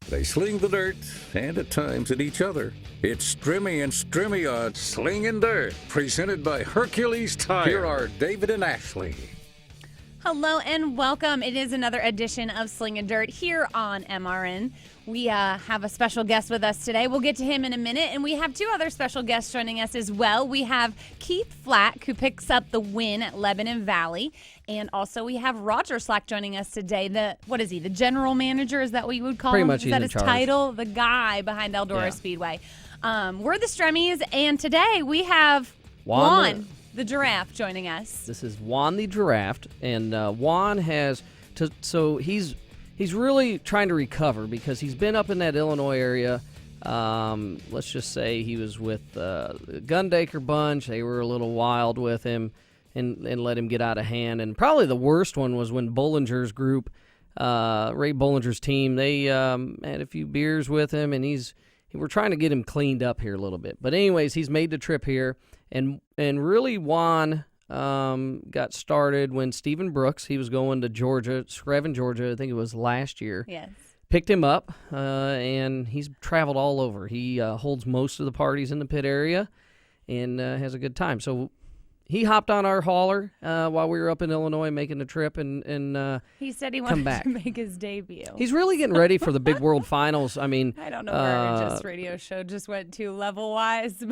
They sling the dirt, and at times at each other. It's Stremme and Stremme on Slingin Dirt, presented by Hercules Tire. Here are David and Ashley. Hello and welcome. It is another edition of Slingin Dirt here on MRN. We have a special guest with us today. We'll get to him in a minute, and we have two other special guests joining us as well. We have Keith Flack, who picks up the win at Lebanon Valley, and also we have Roger Slach joining us today. What is he? The general manager? Is that what you would call Pretty him? much, is that his in charge. title? The guy behind Eldora Speedway. We're the Stremmes, and today we have Juan the giraffe joining us. This is Juan the giraffe, and Juan has he's really trying to recover because he's been up in that Illinois area. Let's just say he was with the Gundaker bunch. They were a little wild with him and let him get out of hand. And probably the worst one was when Bollinger's group, Ray Bollinger's team, they had a few beers with him, and we're trying to get him cleaned up here a little bit. But anyways, he's made the trip here. And really, Juan got started when Stephen Brooks, he was going to Georgia, Screven, Georgia, I think it was last year. Yes. Picked him up, and he's traveled all over. He holds most of the parties in the pit area and has a good time. So he hopped on our hauler while we were up in Illinois making the trip, and he said he wanted back. to make his debut. He's really getting ready for the big world finals. I mean, I don't know where our just radio show just went to level-wise.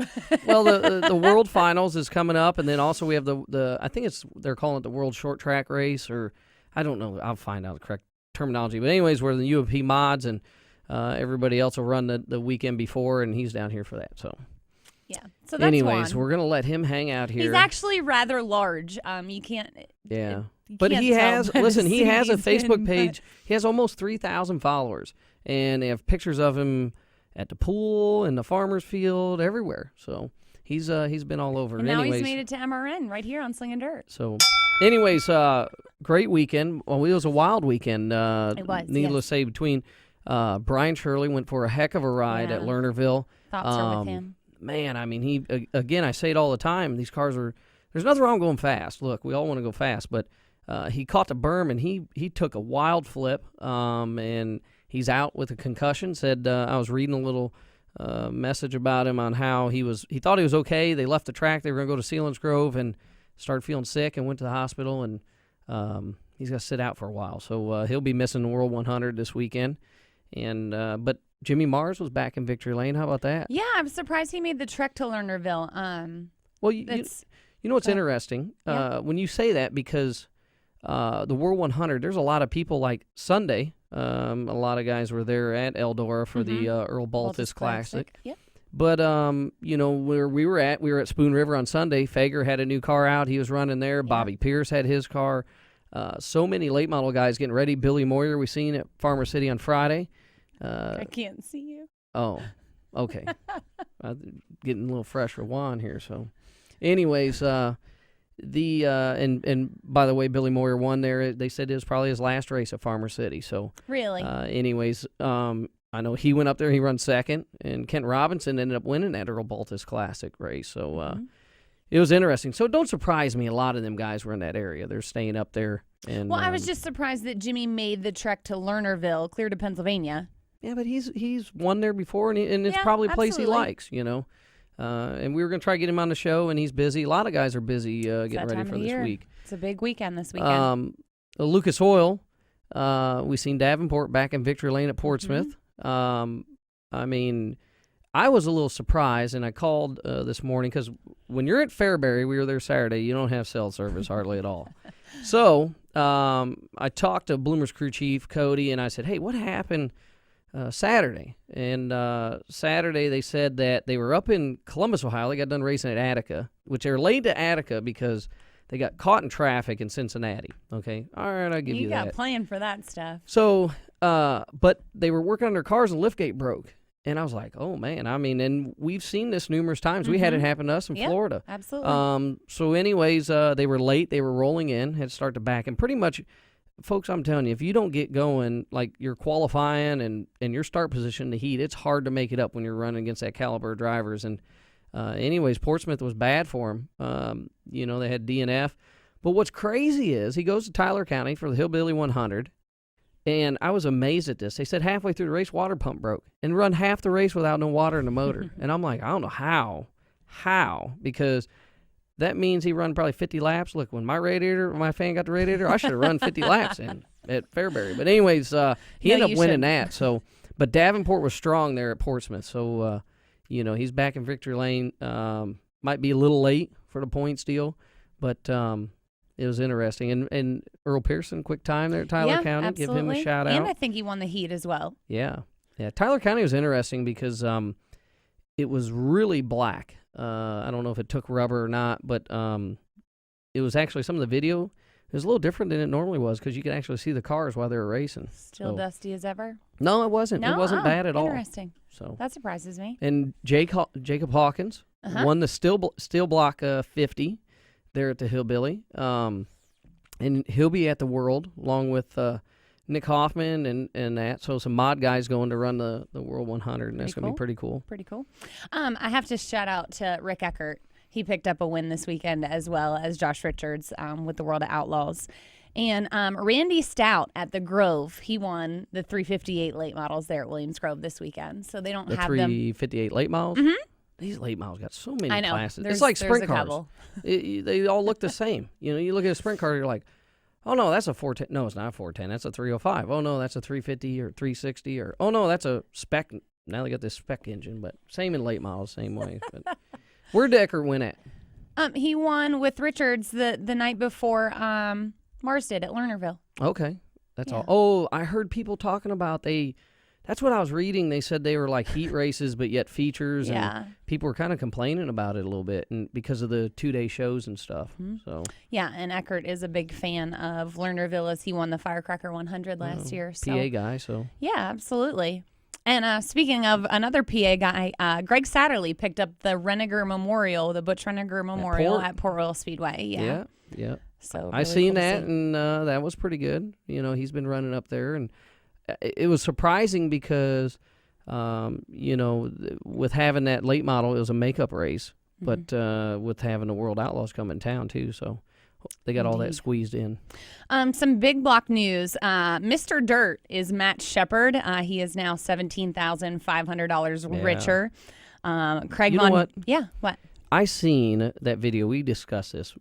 Well, the world finals is coming up, and then also we have the I think they're calling it the world short track race, or I don't know. I'll find out the correct terminology. But anyways, where the UMP mods and everybody else will run the weekend before, and he's down here for that. So. Yeah. So that's anyways, Juan. We're gonna let him hang out here. He's actually rather large. You can't. Yeah. You But can't he tell has. by the Listen, he has a season, Facebook but- page. He has almost 3,000 followers, and they have pictures of him at the pool, in the farmer's field, everywhere. So he's been all over. And now anyways, he's made it to MRN right here on Slingin Dirt. So, anyways, great weekend. Well, it was a wild weekend. It was. Needless to say, between Brian Shirley went for a heck of a ride at Lernerville. Thoughts are with him. Man, I mean, he again, I say it all the time. These cars there's nothing wrong going fast. Look, we all want to go fast, but he caught the berm and he took a wild flip, and he's out with a concussion. Said I was reading a little message about him on how he thought he was okay. They left the track. They were going to go to Sealands Grove and started feeling sick and went to the hospital, and he's got to sit out for a while. So he'll be missing the World 100 this weekend. And but Jimmy Mars was back in Victory Lane. How about that? Yeah, I'm surprised he made the trek to Lernerville. Well, you know what's interesting? Yeah. When you say that, because the World 100, there's a lot of people like Sunday. A lot of guys were there at Eldora for the Earl Baltus Classic. Yep. But, where we were at Spoon River on Sunday. Fager had a new car out. He was running there. Yeah. Bobby Pierce had his car. So many late model guys getting ready. Billy Moyer we seen at Farmer City on Friday. I can't see you. Oh, okay. Getting a little fresh with Juan here. So, anyways, and by the way, Billy Moyer won there. They said it was probably his last race at Farmer City. So, Really? anyways, I know he went up there. He run second, and Kent Robinson ended up winning that Earl Baltus Classic race. So, it was interesting. So, don't surprise me. A lot of them guys were in that area. They're staying up there. And Well, I was just surprised that Jimmy made the trek to Lernerville, clear to Pennsylvania. Yeah, but he's won there before, and it's probably a place he likes, you know. And we were going to try to get him on the show, and he's busy. A lot of guys are busy getting ready for this week. It's a big weekend this weekend. Lucas Oil, we seen Davenport back in Victory Lane at Portsmouth. I mean, I was a little surprised, and I called this morning because when you're at Fairbury, we were there Saturday, you don't have cell service hardly at all. So I talked to Bloomer's crew chief, Cody, and I said, hey, what happened Saturday? And Saturday they said that they were up in Columbus, Ohio. They got done racing at Attica, which they're late to Attica because they got caught in traffic in Cincinnati. Okay, all right, I'll give you that. You got planned for that stuff. So, but they were working on their cars and liftgate broke. And I was like, oh, man. I mean, and we've seen this numerous times. We had it happen to us in Florida. Absolutely. So anyways, they were late. They were rolling in, had to start to back. And pretty much, folks, I'm telling you, if you don't get going, like you're qualifying and your start position in the heat, it's hard to make it up when you're running against that caliber of drivers. And anyways, Portsmouth was bad for him. They had DNF. But what's crazy is he goes to Tyler County for the Hillbilly 100. And I was amazed at this. They said halfway through the race, water pump broke and run half the race without no water in the motor. And I'm like, I don't know how, because that means he run probably 50 laps. Look, when my fan got the radiator, I should have run 50 laps at Fairbury. But anyways, he ended up winning that. So, but Davenport was strong there at Portsmouth. So, he's back in victory lane. Might be a little late for the points deal, but it was interesting. And Earl Pearson, quick time there at Tyler County. Absolutely. Give him a shout out. And I think he won the heat as well. Yeah. Tyler County was interesting because it was really black. I don't know if it took rubber or not, but it was actually some of the video. It was a little different than it normally was because you could actually see the cars while they were racing. Still dusty as ever? No, it wasn't. No? It wasn't bad at all. Interesting. So that surprises me. And Jacob Hawkins won the steel block 50 there at the Hillbilly. And he'll be at the World along with Nick Hoffman and that. So some mod guys going to run the World 100, and that's going to be pretty cool. Pretty cool. I have to shout out to Rick Eckert. He picked up a win this weekend as well as Josh Richards with the World of Outlaws. And Randy Stout at the Grove, he won the 358 late models there at Williams Grove this weekend. So they don't have them. 358 late models? Mm-hmm. These late models got so many I know. classes. It's like sprint cars. They all look the same. You look at a sprint car, you're like, oh, no, that's a 410. No, it's not a 410. That's a 305. Oh, no, that's a 350 or 360. Or, oh, no, that's a spec. Now they got this spec engine, but same in late models, same way. But where'd Eckert win at? He won with Richards the night before Mars did at Lernerville. Okay. That's all. Oh, I heard people talking about that's what I was reading. They said they were like heat races, but yet features. Yeah. And people were kind of complaining about it a little bit and because of the 2-day shows and stuff. Mm-hmm. So. Yeah, and Eckert is a big fan of Lernerville as he won the Firecracker 100 last year. So. PA guy, so. Yeah, absolutely. And speaking of another PA guy, Greg Satterley picked up the Reniger Memorial, the Butch Reniger Memorial at Port Royal Speedway. Yeah. So really I seen cool that, and that was pretty good. He's been running up there, and it was surprising because, with having that late model, it was a makeup race, but with having the World Outlaws come in town too, so they got all that squeezed in. Some big block news. Mr. Dirt is Matt Shepard. He is now $17,500 richer. Craig you know what? Yeah, what? I seen that video. We discussed this.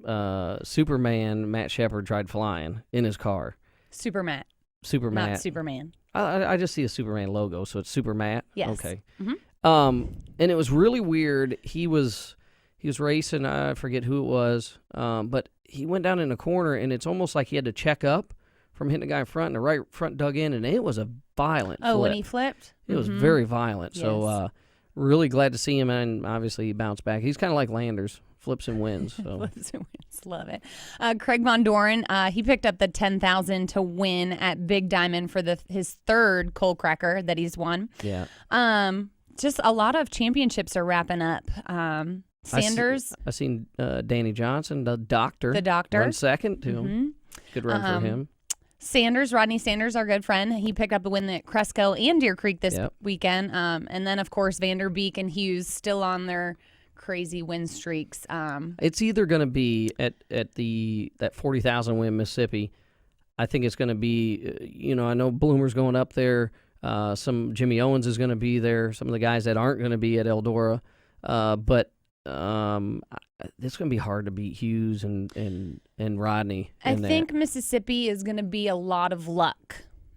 Superman Matt Shepard tried flying in his car. Super Matt. Not Superman. I just see a Superman logo, so it's Super Matt. Yes. Okay. Mm-hmm. And it was really weird. He was racing. I forget who it was. But he went down in a corner, and it's almost like he had to check up from hitting the guy in front, and the right front dug in, and it was a violent flip. When he flipped? It was very violent. Yes. So really glad to see him, and obviously he bounced back. He's kind of like Landers. Flips and wins. So. Flips and wins. Love it. Craig Von Doren, he picked up the $10,000 to win at Big Diamond for his third coal cracker that he's won. Yeah. Just a lot of championships are wrapping up. Sanders. I seen Danny Johnson, the doctor. Run second to him. Good run for him. Rodney Sanders, our good friend, he picked up a win at Cresco and Deer Creek this weekend. And then, of course, Vanderbeek and Hughes still on their crazy win streaks. It's either going to be at that 40,000 win Mississippi. I think it's going to be, I know Bloomer's going up there. Some Jimmy Owens is going to be there. Some of the guys that aren't going to be at Eldora. But it's going to be hard to beat Hughes and Rodney. I think Mississippi is going to be a lot of luck.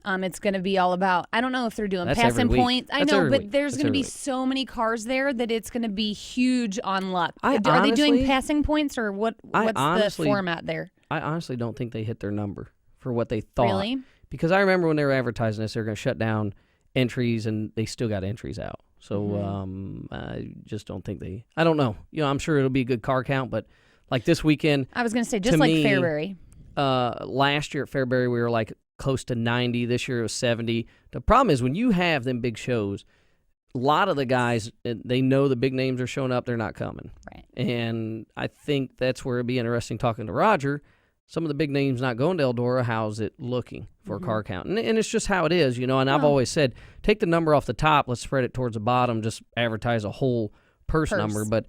It's going to be all about, I don't know if they're doing passing points. I know, but there's going to be so many cars there that it's going to be huge on luck. Are they doing passing points or what's the format there? I honestly don't think they hit their number for what they thought. Really? Because I remember when they were advertising this, they were going to shut down entries, and they still got entries out. So I just don't think I don't know. I'm sure it'll be a good car count, but like this weekend. I was going to say, just like Fairbury. Last year at Fairbury, we were like close to 90. This year it was 70. The problem is when you have them big shows, a lot of the guys, they know the big names are showing up, they're not coming. Right. And I think that's where it'd be interesting talking to Roger. Some of the big names not going to Eldora, how's it looking for a car count? And it's just how it is, and I've always said, take the number off the top, let's spread it towards the bottom, just advertise a whole purse number, but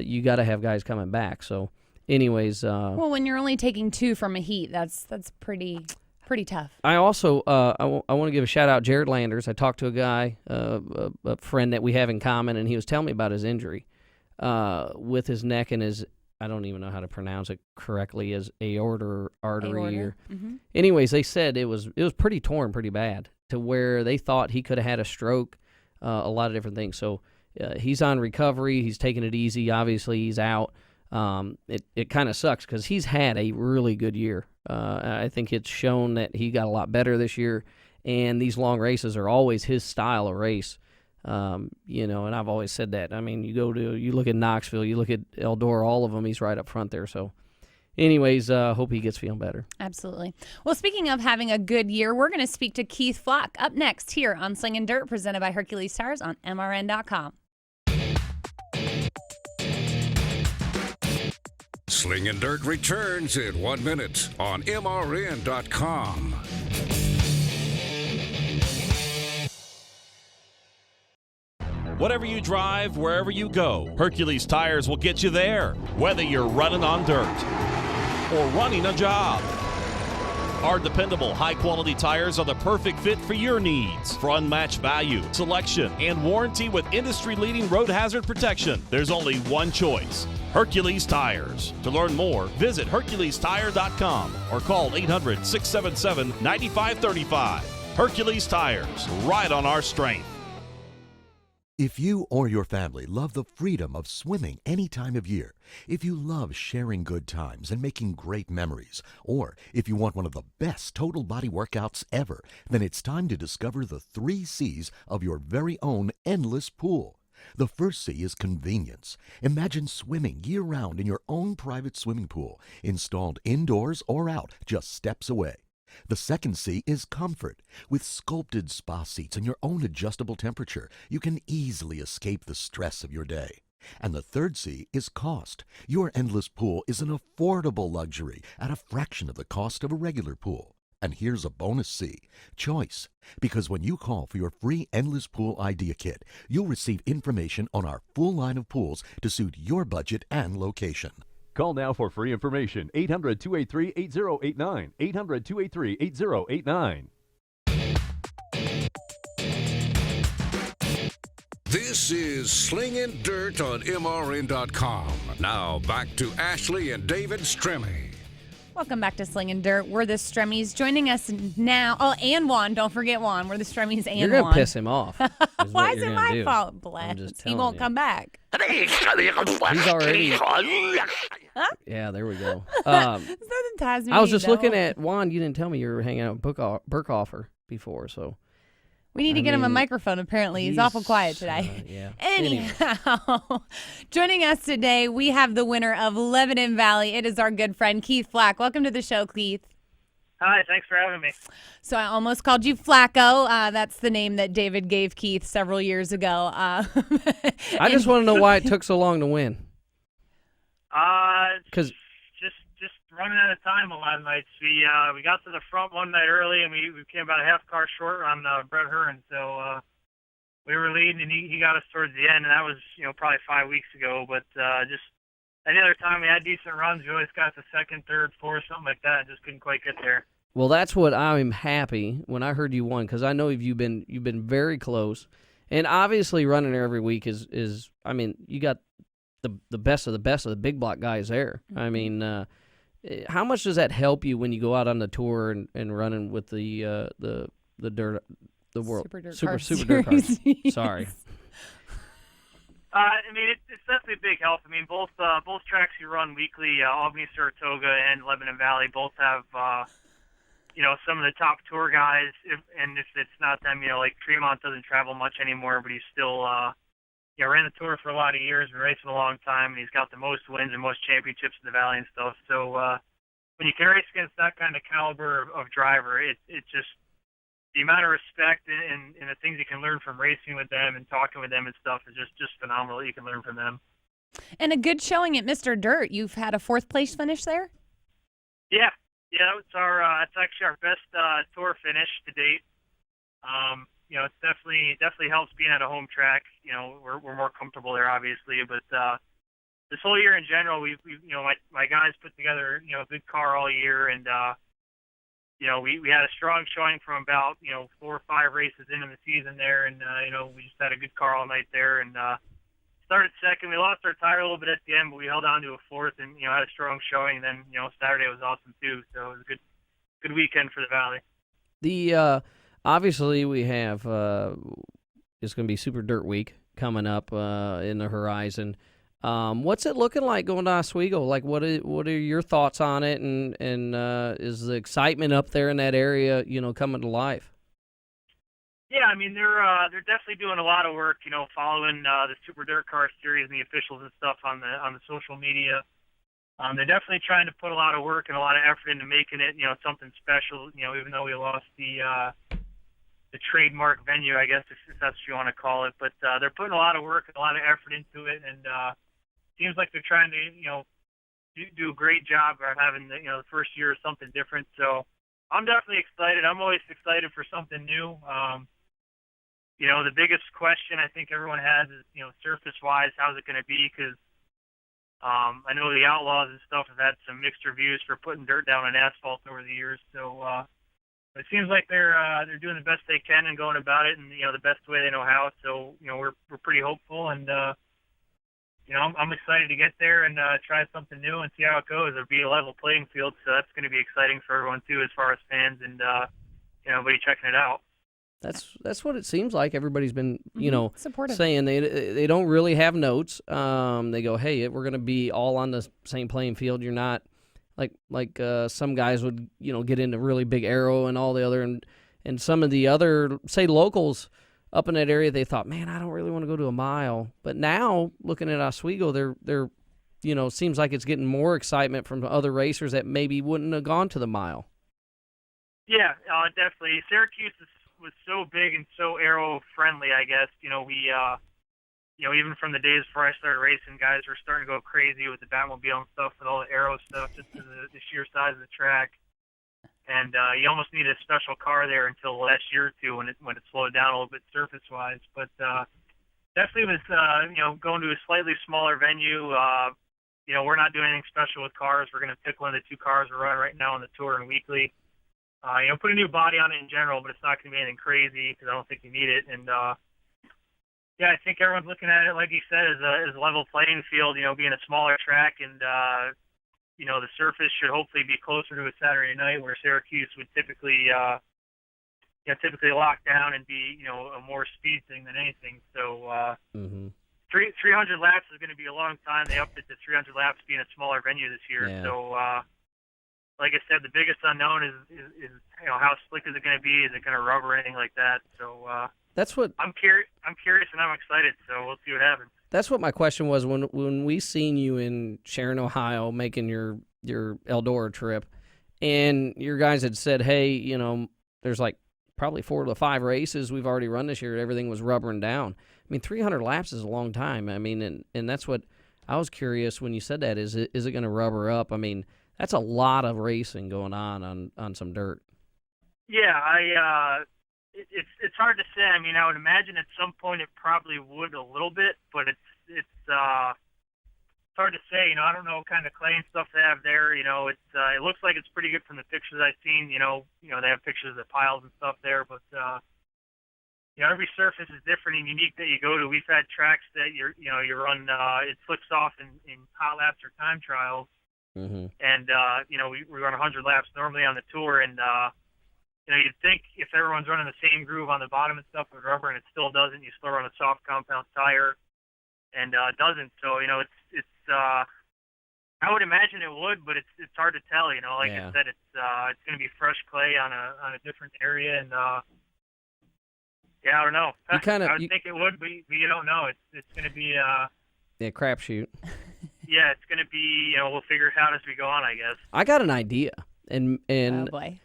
you got to have guys coming back. So anyways. Well, when you're only taking 2 from a heat, that's pretty... Pretty tough. I also I want to give a shout out Jared Landers. I talked to a guy, a friend that we have in common, and he was telling me about his injury with his neck and his, I don't even know how to pronounce it correctly, as aorta artery. Or, anyways, they said it was pretty torn, pretty bad, to where they thought he could have had a stroke, a lot of different things. So he's on recovery. He's taking it easy. Obviously, he's out. It kind of sucks because he's had a really good year. I think it's shown that he got a lot better this year, and these long races are always his style of race. And I've always said that. I mean, you look at Knoxville, you look at Eldora, all of them, he's right up front there. So anyways, hope he gets feeling better. Absolutely. Well, speaking of having a good year, we're going to speak to Keith Flack up next here on Slingin Dirt, presented by Hercules Tires on MRN.com. Slingin Dirt returns in 1 minute on MRN.com. Whatever you drive, wherever you go, Hercules Tires will get you there. Whether you're running on dirt or running a job, our dependable, high-quality tires are the perfect fit for your needs. For unmatched value, selection, and warranty with industry-leading road hazard protection, there's only one choice: Hercules Tires. To learn more, visit HerculesTire.com or call 800-677-9535. Hercules Tires, ride on our strength. If you or your family love the freedom of swimming any time of year, if you love sharing good times and making great memories, or if you want one of the best total body workouts ever, then it's time to discover the 3 C's of your very own endless pool. The first C is convenience. Imagine swimming year-round in your own private swimming pool, installed indoors or out, just steps away. The second C is comfort. With sculpted spa seats and your own adjustable temperature, you can easily escape the stress of your day. And the third C is cost. Your endless pool is an affordable luxury at a fraction of the cost of a regular pool. And here's a bonus C, choice. Because when you call for your free Endless Pool Idea Kit, you'll receive information on our full line of pools to suit your budget and location. Call now for free information. 800-283-8089. 800-283-8089. This is Slingin Dirt on MRN.com. Now back to Ashley and David Stremme. Welcome back to Slingin Dirt. We're the Stremmes. Joining us now. Oh, and Juan. Don't forget Juan. We're the Stremmes and Juan. You're going to piss him off. Why is it my fault? Bless. He won't come back. He's already. Huh? Yeah, there we go. Something ties me. I was just looking at Juan. You didn't tell me you were hanging out with Burkhofer before, so. We need to get him a microphone, apparently. He's awful quiet today. Yeah. Anyhow, joining us today, we have the winner of Lebanon Valley. It is our good friend, Keith Flack. Welcome to the show, Keith. Hi, thanks for having me. So I almost called you Flacco. That's the name that David gave Keith several years ago. I just want to know why it took so long to win. Because just running out of time a lot of nights. We got to the front one night early, and we came about a half car short on Brett Hearn. So we were leading, and he got us towards the end, and that was probably 5 weeks ago. But just any other time we had decent runs, we always got to second, third, fourth, something like that, and just couldn't quite get there. Well, that's what I'm happy when I heard you won, because I know you've been very close, and obviously running there every week is I mean, you got the best of the big block guys there. I mean, how much does that help you when you go out on the tour and running with the dirt, the world super dirt cars? Sorry. I mean, it's definitely a big help. I mean, both tracks you run weekly, Albany, Saratoga, and Lebanon Valley, both have some of the top tour guys. If it's not them, like Tremont doesn't travel much anymore, but he's still ran the tour for a lot of years, been racing a long time, and he's got the most wins and most championships in the Valley and stuff. So when you can race against that kind of caliber of driver, it just the amount of respect and the things you can learn from racing with them and talking with them and stuff is just phenomenal. You can learn from them. And a good showing at Mr. Dirt. You've had a 4th place finish there? Yeah, it's actually our best tour finish to date. It definitely helps being at a home track. We're more comfortable there, obviously, but this whole year in general, we my guys put together a good car all year, and we had a strong showing from about 4 or 5 races into the season there, and we just had a good car all night there, and started second. We lost our tire a little bit at the end, but we held on to a fourth, and had a strong showing. And then Saturday was awesome too, so it was a good weekend for the Valley. The obviously we have it's going to be Super Dirt Week coming up in the horizon. What's it looking like going to Oswego? Like, what are your thoughts on it, and is the excitement up there in that area, coming to life? Yeah, I mean they're definitely doing a lot of work, following the Super Dirt Car Series and the officials and stuff on the social media. They're definitely trying to put a lot of work and a lot of effort into making it, something special. Even though we lost the trademark venue, I guess if that's what you want to call it, but they're putting a lot of work and a lot of effort into it, and seems like they're trying to do a great job of having the first year of something different. So I'm definitely excited. I'm always excited for something new. The biggest question I think everyone has is, surface-wise, how's it going to be? Because I know the Outlaws and stuff have had some mixed reviews for putting dirt down on asphalt over the years. So it seems like they're doing the best they can and going about it in the best way they know how. So we're pretty hopeful, and I'm excited to get there and try something new and see how it goes. It'll be a level playing field, so that's going to be exciting for everyone too, as far as fans and everybody checking it out. That's what it seems like. Everybody's been, supportive. saying they don't really have notes. They go, hey, we're going to be all on the same playing field. You're not like some guys would, get into really big aero and all the other, and some of the other, say, locals up in that area, they thought, man, I don't really want to go to a mile. But now, looking at Oswego, they're seems like it's getting more excitement from other racers that maybe wouldn't have gone to the mile. Yeah, definitely. Syracuse was so big and so aero-friendly, I guess. We, even from the days before I started racing, guys were starting to go crazy with the Batmobile and stuff, with all the aero stuff, just to the sheer size of the track. And you almost needed a special car there until the last year or two when it slowed down a little bit surface-wise. But definitely was, going to a slightly smaller venue. We're not doing anything special with cars. We're going to pick one of the 2 cars we're running right now on the tour and weekly. Put a new body on it in general, but it's not going to be anything crazy because I don't think you need it. And I think everyone's looking at it, like you said, as a level playing field. Being a smaller track, and the surface should hopefully be closer to a Saturday night, where Syracuse would typically lock down and be a more speed thing than anything. So 300 laps is going to be a long time. They upped it to 300 laps, being a smaller venue this year. Yeah. So. Like I said, the biggest unknown is how slick is it going to be? Is it going to rub or anything like that? So that's what I'm curious and I'm excited. So we'll see what happens. That's what my question was when we seen you in Sharon, Ohio, making your Eldora trip, and your guys had said, hey, there's like probably 4 to 5 races we've already run this year. Everything was rubbering down. I mean, 300 laps is a long time. I mean, and that's what I was curious when you said that. Is it going to rubber up? I mean, that's a lot of racing going on some dirt. Yeah, it's hard to say. I mean, I would imagine at some point it probably would a little bit, but it's hard to say. I don't know what kind of clay and stuff they have there. It looks like it's pretty good from the pictures I've seen. They have pictures of the piles and stuff there, but every surface is different and unique that you go to. We've had tracks that you run it flips off in hot laps or time trials. Mm-hmm. And, we run 100 laps normally on the tour, and, you'd think if everyone's running the same groove on the bottom and stuff with rubber, and it still doesn't, you still run a soft compound tire, and it doesn't. So, it's I would imagine it would, but it's hard to tell, Like I said, it's going to be fresh clay on a different area, and, I don't know. I would think it would, but you don't know. It's going to be crapshoot. Yeah, it's going to be, we'll figure it out as we go on, I guess. I got an idea, and oh boy.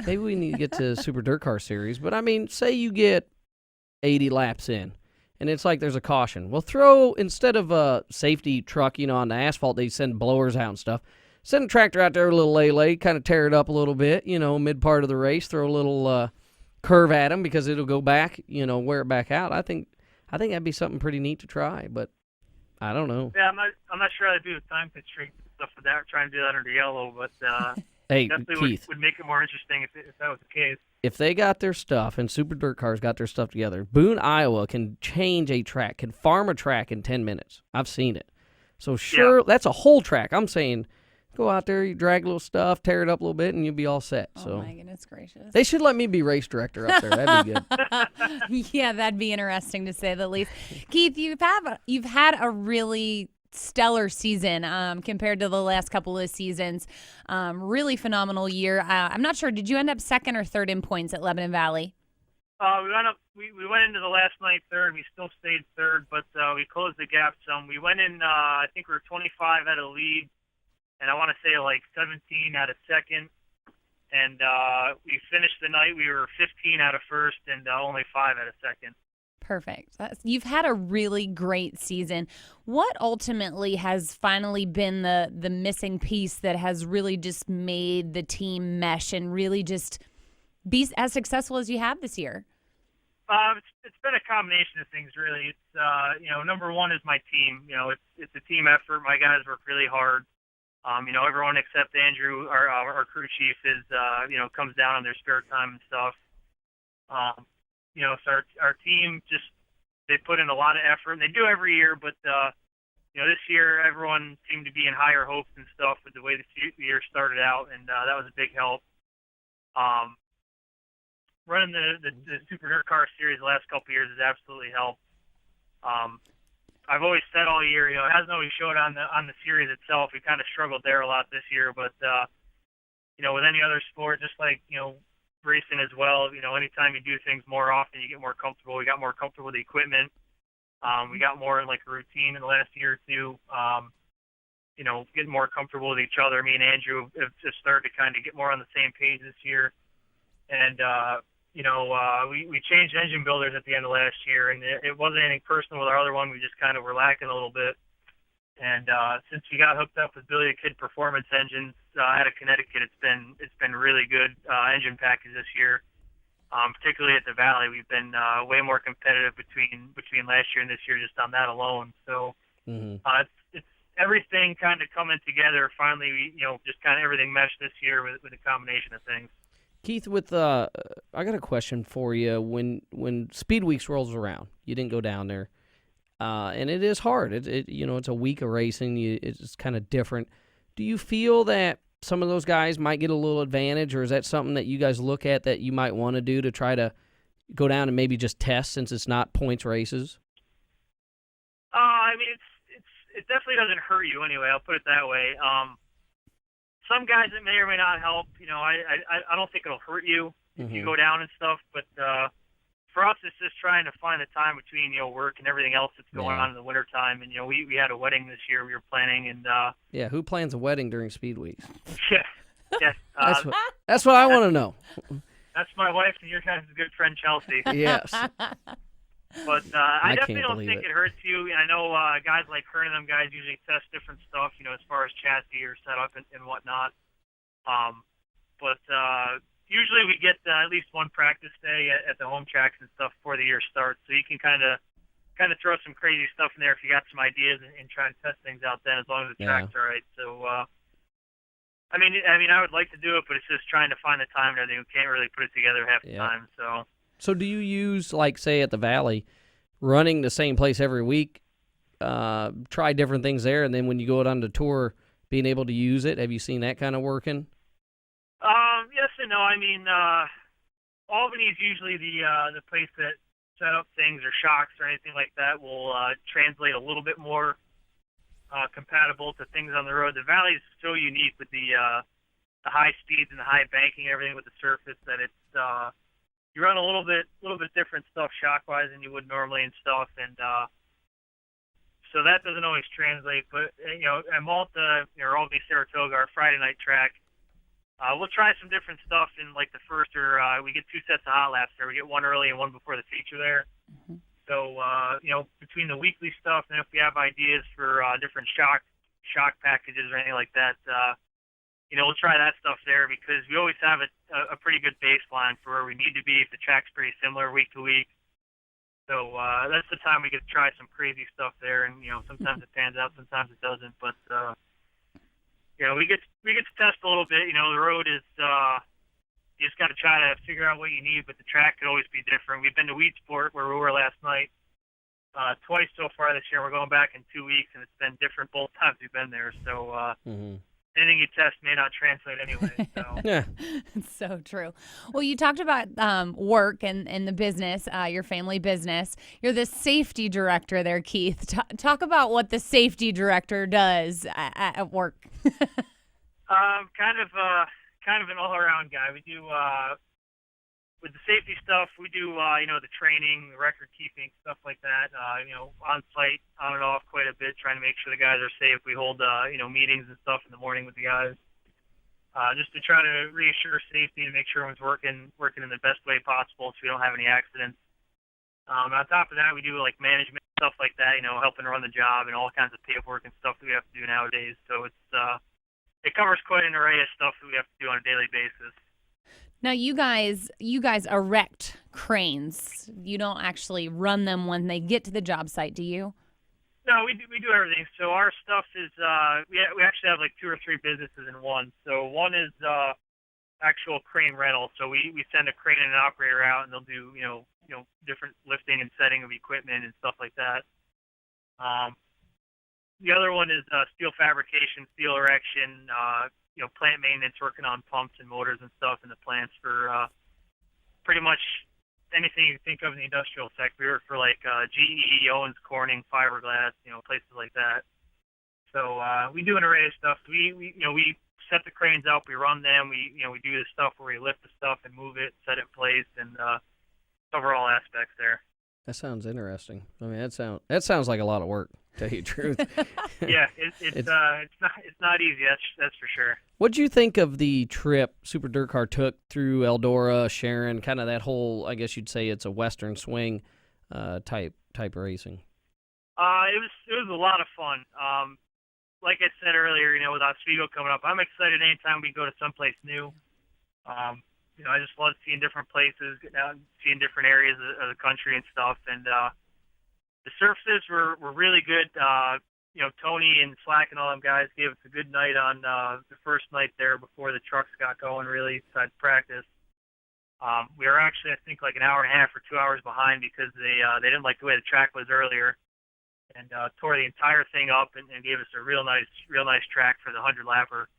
maybe we need to get to Super Dirt Car Series, but I mean, say you get 80 laps in, and it's like there's a caution. We'll throw, instead of a safety truck, on the asphalt, they send blowers out and stuff. Send a tractor out there, a little lay, kind of tear it up a little bit, mid part of the race, throw a little curve at them because it'll go back, wear it back out. I think that'd be something pretty neat to try, but I don't know. Yeah, I'm not sure how to do the time constraint stuff with that. We're trying to do that under yellow, but Hey, definitely Keith. would make it more interesting if that was the case. If they got their stuff and Super Dirt Cars got their stuff together, Boone, Iowa can change a track, can farm a track in 10 minutes. I've seen it. So sure, that's a whole track. I'm saying go out there, you drag a little stuff, tear it up a little bit, and you'll be all set. Oh, so my goodness gracious. they should let me be race director up there. That'd be good. Yeah, that'd be interesting to say the least. Keith, you've had a really stellar season compared to the last couple of seasons. Really phenomenal year. I'm not sure, did you end up second or third in points at Lebanon Valley? We went into the last night third. We still stayed third, but we closed the gap some. We went in, I think we were 25 out of lead, and I want to say like 17 out of second. And we finished the night, we were 15 out of first and only 5 out of second. Perfect. You've had a really great season. What ultimately has finally been the missing piece that has really just made the team mesh and really just be as successful as you have this year? It's been a combination of things, really. It's number one is my team. It's a team effort. My guys work really hard. Everyone except Andrew, our crew chief, is comes down on their spare time and stuff. So our team they put in a lot of effort, and they do every year. But this year everyone seemed to be in higher hopes and stuff with the way the year started out, and that was a big help. Running the Super Dirt Car Series the last couple of years has absolutely helped. I've always said all year, it hasn't always showed on the series itself. We kind of struggled there a lot this year, but with any other sport, just like racing as well, anytime you do things more often, you get more comfortable. We got more comfortable with the equipment. We got more in like a routine in the last year or two. Getting more comfortable with each other. Me and Andrew have just started to kind of get more on the same page this year. And we changed engine builders at the end of last year, and it wasn't anything personal with our other one. We just kind of were lacking a little bit. And since we got hooked up with Billy the Kid Performance engines out of Connecticut, it's been really good engine package this year. Particularly at the Valley, we've been way more competitive between last year and this year just on that alone. So it's everything kind of coming together. Finally, just kind of everything meshed this year with a combination of things. Keith, I got a question for you. When Speed Weeks rolls around, you didn't go down there. And it is hard. It's a week of racing. It's kind of different. Do you feel that some of those guys might get a little advantage, or is that something that you guys look at that you might want to do to try to go down and maybe just test since it's not points races? It definitely doesn't hurt you anyway. I'll put it that way. Some guys it may or may not help. I don't think it'll hurt you if you go down and stuff, but. For us, it's just trying to find the time between work and everything else that's going on in the wintertime. And we had a wedding this year we were planning, and who plans a wedding during Speed Weeks? Yeah, that's what I want to know. That's my wife and your guys' good friend Chelsea. Yes. But I definitely don't think it hurts you. And I know guys like her and them guys usually test different stuff, as far as chassis or setup and whatnot. But usually we get at least one practice day at the home tracks and stuff before the year starts, so you can kind of throw some crazy stuff in there if you got some ideas and try and test things out then, as long as the track's all right. So, I would like to do it, but it's just trying to find the time and everything. We can't really put it together half the time. So do you use, like, say at the Valley, running the same place every week, try different things there, and then when you go out on the tour, being able to use it? Have you seen that kind of working? Yes and no. Albany is usually the place that set up things or shocks or anything like that will translate a little bit more compatible to things on the road. The Valley is so unique with the high speeds and the high banking and everything with the surface that it's you run a little bit different stuff shock wise than you would normally and stuff, and so that doesn't always translate. But at Malta or Albany Saratoga, our Friday night track. We'll try some different stuff in like the first, or we get 2 sets of hot laps there. We get one early and one before the feature there. Mm-hmm. So between the weekly stuff and if we have ideas for different shock packages or anything like that, we'll try that stuff there because we always have a pretty good baseline for where we need to be if the track's pretty similar week to week. So that's the time we get to try some crazy stuff there, and sometimes it pans out, sometimes it doesn't, but. we get to test a little bit. The road is you just got to try to figure out what you need, but the track could always be different. We've been to Weedsport where we were last night twice so far this year. We're going back in 2 weeks, and it's been different both times we've been there. So anything you test may not translate anyway. So. Yeah. It's so true. Well, you talked about work and the business, your family business. You're the safety director there, Keith. Talk about what the safety director does at work. Kind of an all-around guy. We do with the safety stuff. We do the training, the record keeping, stuff like that. On site, on and off, quite a bit, trying to make sure the guys are safe. We hold meetings and stuff in the morning with the guys, just to try to reassure safety and make sure everyone's working in the best way possible, so we don't have any accidents. On top of that, we do like management stuff like that. Helping run the job and all kinds of paperwork and stuff that we have to do nowadays. So it covers quite an array of stuff that we have to do on a daily basis. Now, you guys erect cranes. You don't actually run them when they get to the job site, do you? No, we do everything. So our stuff is we actually have like 2 or 3 businesses in one. So one is actual crane rental. So we send a crane and an operator out, and they'll do different lifting and setting of equipment and stuff like that. The other one is steel fabrication, steel erection, plant maintenance, working on pumps and motors and stuff in the plants for pretty much anything you can think of in the industrial sector. We work for like GE, Owens Corning, fiberglass, places like that. So we do an array of stuff. We set the cranes up, we run them, we do the stuff where we lift the stuff and move it, set it in place, and cover all aspects there. That sounds interesting. I mean, that sounds like a lot of work, to tell you the truth. Yeah, it's not easy. That's for sure. What'd you think of the trip Super Dirt Car took through Eldora, Sharon, kind of that whole? I guess you'd say it's a Western swing type racing. It was a lot of fun. Like I said earlier, with our Speedway coming up, I'm excited anytime we go to someplace new. I just love seeing different places, getting out and seeing different areas of the country and stuff. And the surfaces were really good. Tony and Flach and all them guys gave us a good night on the first night there before the trucks got going, really, besides practice. We were actually, I think, like an hour and a half or 2 hours behind because they didn't like the way the track was earlier, and tore the entire thing up and gave us a real nice track for the 100-lapper.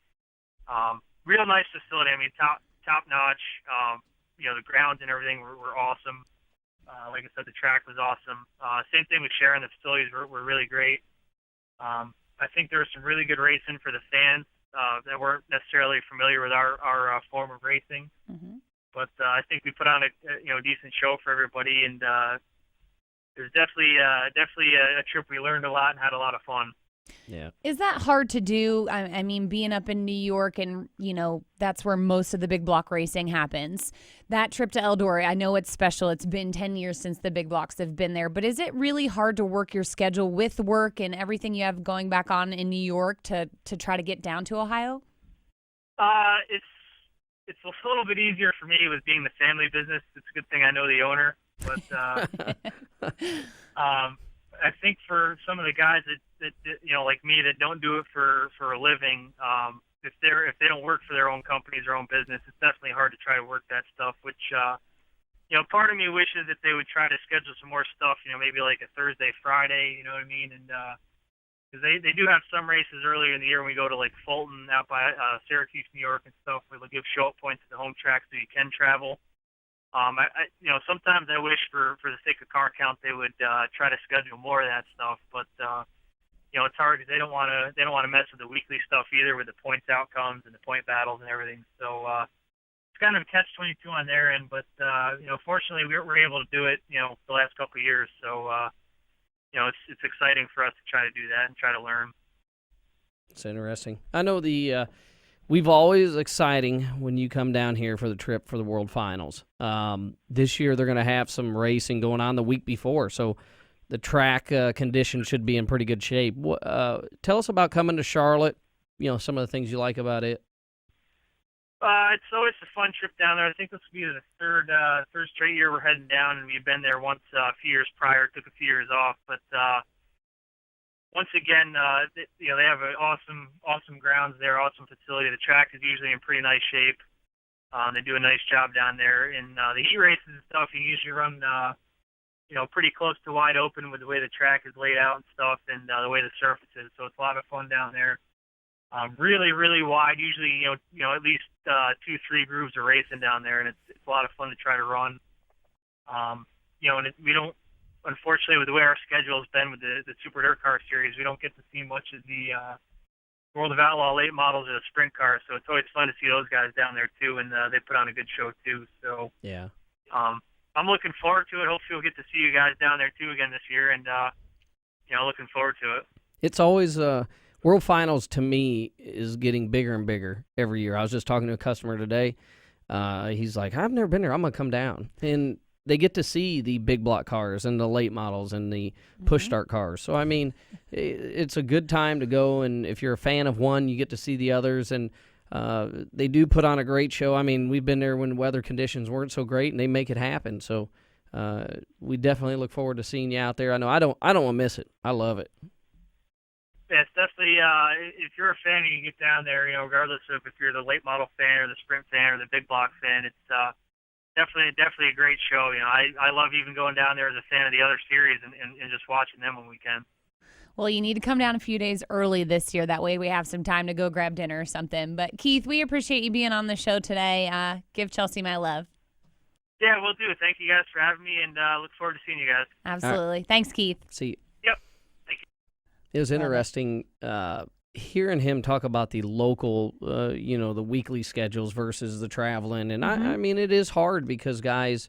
Real nice facility. I mean, top notch. The grounds and everything were awesome. Like I said, the track was awesome. Same thing with Sharon. The facilities were really great. I think there was some really good racing for the fans that weren't necessarily familiar with our form of racing. Mm-hmm. But I think we put on a decent show for everybody, and it was definitely a trip we learned a lot and had a lot of fun. Yeah. Is that hard to do? I mean, being up in New York and, that's where most of the big block racing happens. That trip to Eldora, I know it's special. It's been 10 years since the big blocks have been there. But is it really hard to work your schedule with work and everything you have going back on in New York to try to get down to Ohio? It's a little bit easier for me with being the family business. It's a good thing I know the owner. But I think for some of the guys that like me, that don't do it for a living, if they don't work for their own companies, their own business, it's definitely hard to try to work that stuff. Which part of me wishes that they would try to schedule some more stuff. Maybe like a Thursday, Friday. You know what I mean? And because they do have some races earlier in the year when we go to like Fulton out by Syracuse, New York, and stuff, where they'll give show-up points at the home track so you can travel. Sometimes I wish for the sake of car count they would try to schedule more of that stuff, but it's hard because they don't want to mess with the weekly stuff either, with the points outcomes and the point battles and everything. So it's kind of a catch-22 on their end, but fortunately we were able to do it the last couple of years. So it's exciting for us to try to do that and try to learn. It's interesting. I know we've always exciting when you come down here for the trip for the World Finals. This year they're going to have some racing going on the week before, so the track condition should be in pretty good shape. Tell us about coming to Charlotte, some of the things you like about it. It's always a fun trip down there. I think this will be the third straight year we're heading down, and we've been there once a few years prior, took a few years off. But once again, they have an awesome grounds there, awesome facility. The track is usually in pretty nice shape. They do a nice job down there. And the heat races and stuff, you usually run, pretty close to wide open with the way the track is laid out and stuff, and the way the surface is. So it's a lot of fun down there. Really, really wide. Usually, at least 2-3 grooves are racing down there, and it's a lot of fun to try to run. And we don't. Unfortunately, with the way our schedule has been with the Super Dirt Car Series, we don't get to see much of the World of Outlaw late models or the sprint cars. So it's always fun to see those guys down there too, and they put on a good show too. So yeah, I'm looking forward to it. Hopefully, we'll get to see you guys down there too again this year, and looking forward to it. It's always World Finals to me is getting bigger and bigger every year. I was just talking to a customer today. He's like, I've never been there. I'm gonna come down, and they get to see the big block cars and the late models and the push start cars. So, I mean, it's a good time to go, and if you're a fan of one, you get to see the others, and they do put on a great show. I mean, we've been there when weather conditions weren't so great, and they make it happen. So we definitely look forward to seeing you out there. I know I don't want to miss it. I love it. Yeah, it's definitely, if you're a fan and you get down there, regardless of if you're the late model fan or the sprint fan or the big block fan, it's definitely a great show. I love even going down there as a fan of the other series and just watching them when we can. Well, you need to come down a few days early this year. That way we have some time to go grab dinner or something. But, Keith, we appreciate you being on the show today. Give Chelsea my love. Yeah, we'll do. Thank you guys for having me, and look forward to seeing you guys. Absolutely. Right. Thanks, Keith. See you. Yep. Thank you. It was interesting hearing him talk about the local, the weekly schedules versus the traveling. And I mean, it is hard because guys,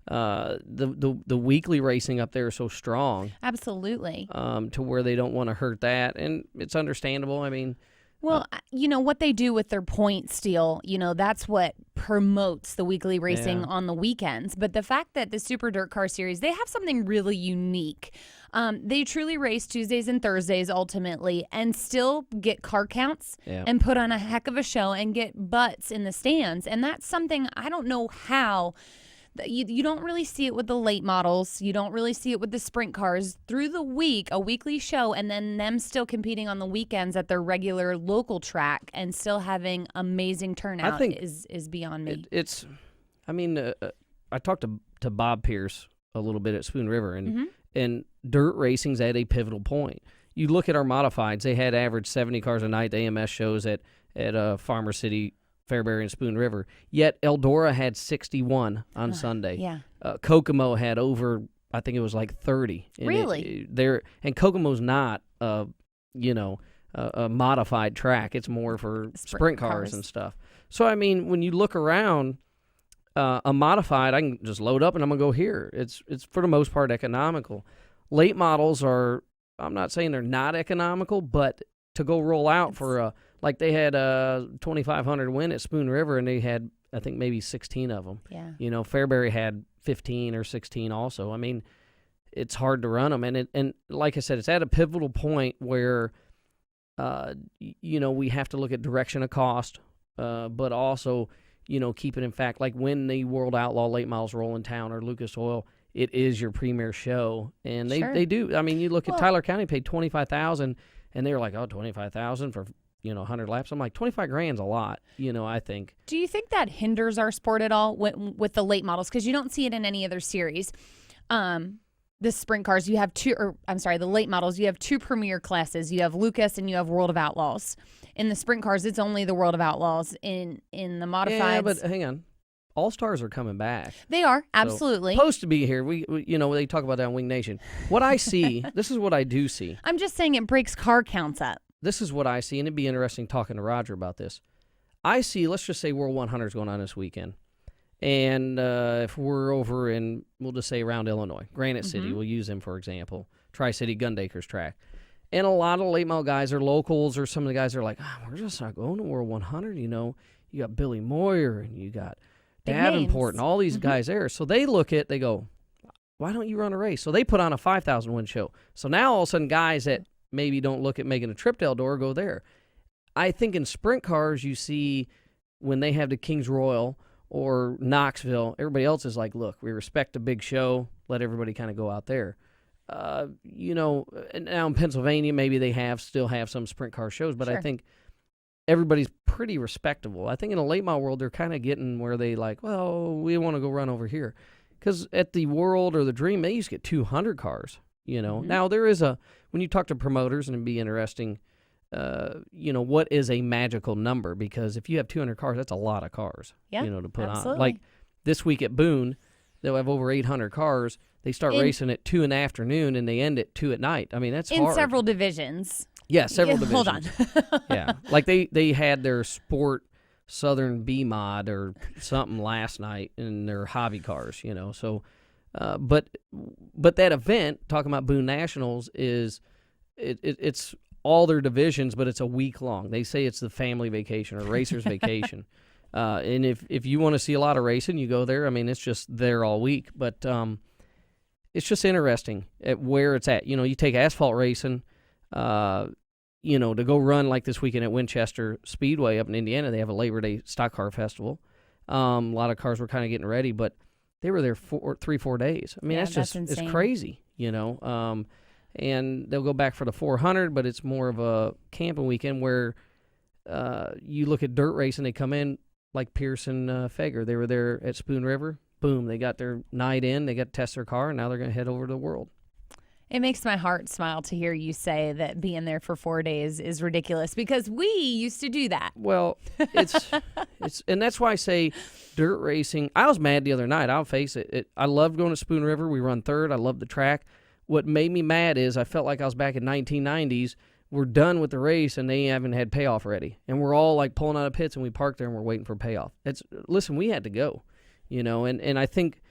the weekly racing up there is so strong. Absolutely. To where they don't want to hurt that. And it's understandable. I mean, well, what they do with their point steal, that's what promotes the weekly racing on the weekends. But the fact that the Super Dirt Car Series, they have something really unique. They truly race Tuesdays and Thursdays ultimately and still get car counts and put on a heck of a show and get butts in the stands. And that's something I don't know how. You don't really see it with the late models. You don't really see it with the sprint cars. Through the week, a weekly show, and then them still competing on the weekends at their regular local track and still having amazing turnout is beyond me. I talked to Bob Pierce a little bit at Spoon River, and dirt racing's at a pivotal point. You look at our modifieds; they had average 70 cars a night. The AMS shows at Farmer City, Fairbury, and Spoon River. Yet Eldora had 61 on Sunday. Yeah. Kokomo had over, I think it was like 30. Really? And Kokomo's not a modified track. It's more for sprint cars and stuff. So I mean, when you look around, a modified, I can just load up and I'm gonna go here. It's for the most part economical. Late models are, I'm not saying they're not economical, but to go roll out for like they had a 2,500 win at Spoon River, and they had, I think, maybe 16 of them. Yeah. Fairbury had 15 or 16 also. I mean, it's hard to run them. And like I said, it's at a pivotal point where, we have to look at direction of cost, but also, keep it in fact. Like when the World Outlaw Late Models roll in town or Lucas Oil, it is your premier show. And they do. I mean, you look at Tyler County paid $25,000, and they were like, oh, $25,000 for 100 laps. I'm like, 25 grand's a lot, I think. Do you think that hinders our sport at all with the late models? Because you don't see it in any other series. The sprint cars, the late models, you have two premier classes. You have Lucas and you have World of Outlaws. In the sprint cars, it's only the World of Outlaws. In the modifieds. Yeah, but hang on. All-Stars are coming back. They are, absolutely. Supposed to be here. We they talk about that on Wing Nation. What I see, this is what I do see. I'm just saying it breaks car counts up. This is what I see, and it'd be interesting talking to Roger about this. I see, let's just say World 100 is going on this weekend. And if we're over in, we'll just say around Illinois, Granite City, we'll use them for example, Tri-City Gundaker's track. And a lot of late model guys are locals, or some of the guys are like, we're just not going to World 100, You got Billy Moyer, and you got Davenport, and all these guys there. So they they go, why don't you run a race? So they put on a 5,000 win show. So now all of a sudden guys that maybe don't look at making a trip to Eldora go there. I think in sprint cars you see when they have the Kings Royal or Knoxville, everybody else is like, look, we respect the big show, let everybody kind of go out there. now in Pennsylvania, maybe they still have some sprint car shows, but Sure. I think everybody's pretty respectable. I think in the late model world, they're kind of getting where they like, well, we want to go run over here. Because at the World or the Dream, they used to get 200 cars, Mm-hmm. Now, there is when you talk to promoters, and it'd be interesting, what is a magical number? Because if you have 200 cars, that's a lot of cars, Yeah, to put on. absolutely. Like this week at Boone, they'll have over 800 cars. They start racing at 2 in the afternoon, and they end at 2 at night. I mean, that's In hard. several divisions. Yeah, several Hold divisions. on. Yeah, like they had their sport Southern B mod or something last night in their hobby cars, So, but that event, talking about Boone Nationals, is it's all their divisions, but it's a week long. They say it's the family vacation or racer's vacation. And if you want to see a lot of racing, you go there. I mean, it's just there all week. But it's just interesting at where it's at. You take asphalt racing, to go run like this weekend at Winchester Speedway up in Indiana. They have a Labor Day stock car festival. A lot of cars were kind of getting ready, but they were there 3-4 days. I mean, Yeah, that's insane. it's crazy, and they'll go back for the 400, but it's more of a camping weekend where you look at dirt racing. They come in like Pierce and Fager. They were there at Spoon River. Boom, they got their night in. They got to test their car, and now they're going to head over to the World. It makes my heart smile to hear you say that being there for 4 days is ridiculous because we used to do that. Well, it's and that's why I say dirt racing. I was mad the other night. I'll face it. I loved going to Spoon River. We run third. I loved the track. What made me mad is I felt like I was back in 1990s. We're done with the race, and they haven't had payoff ready. And we're all like pulling out of pits, and we parked there, and we're waiting for payoff. Listen, we had to go, and I think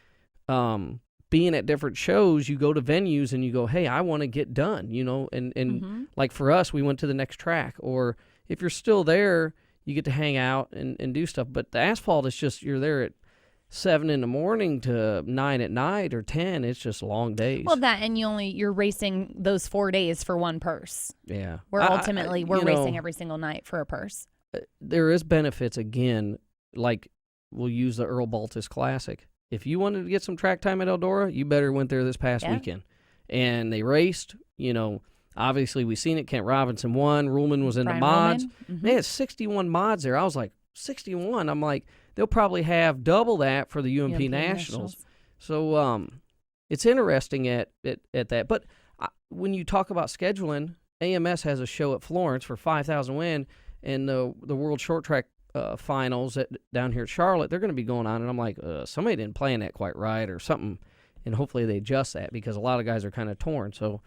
being at different shows, you go to venues and you go, hey, I want to get done, and like for us, we went to the next track. Or if you're still there, you get to hang out and do stuff. But the asphalt is just, you're there at 7 in the morning to 9 at night or 10. It's just long days. Well, that and you're racing those 4 days for one purse. Yeah. Where ultimately we're racing every single night for a purse. There is benefits, again, like we'll use the Earl Baltus Classic. If you wanted to get some track time at Eldora, you better went there this past weekend. And they raced, obviously we seen it. Kent Robinson won. Ruhlman was in Brian the mods. Ruhlman. They had 61 mods there. I was like, 61? I'm like, they'll probably have double that for the UMP Nationals. So it's interesting at that. But when you talk about scheduling, AMS has a show at Florence for 5,000 win, and the World Short Track finals down here at Charlotte, they're going to be going on, and I'm like, somebody didn't plan that quite right or something, and hopefully they adjust that because a lot of guys are kind of torn. So